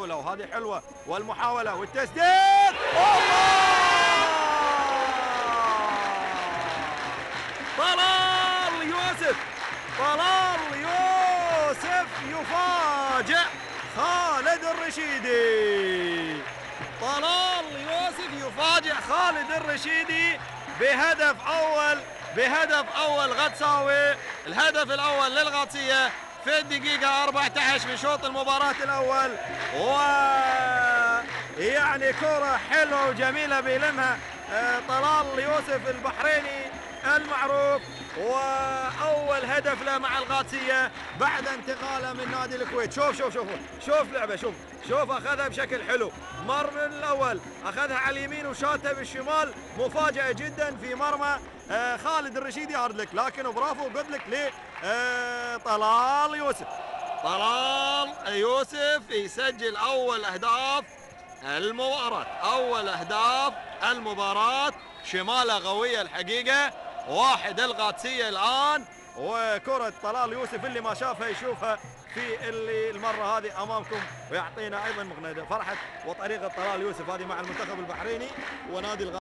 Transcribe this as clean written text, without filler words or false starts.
محاولة وهذه حلوة، والمحاولة والتسديد. طلال يوسف، طلال يوسف يفاجئ خالد الرشيدي. طلال يوسف يفاجئ خالد الرشيدي بهدف أول غطساوي. الهدف الأول للغاطسية في الدقيقة 14 من شوط المباراة الأول، ويعني كرة حلوة وجميلة بيلمها طلال يوسف البحريني المعروف، واول هدف له مع القادسيه بعد انتقاله من نادي الكويت. شوف لعبه، شوف اخذها بشكل حلو، مر من الاول اخذها على اليمين وشاتها بالشمال، مفاجاه جدا في مرمى خالد الرشيدي هاردلك، لكن برافو جود لك طلال يوسف. طلال يوسف يسجل اول اهداف المباراة، شمالة قوية الحقيقة، واحد القادسية الآن، وكرة طلال يوسف اللي ما شافها يشوفها في المرة هذه أمامكم، ويعطينا أيضا فرحة وطريقة طلال يوسف هذه مع المنتخب البحريني ونادي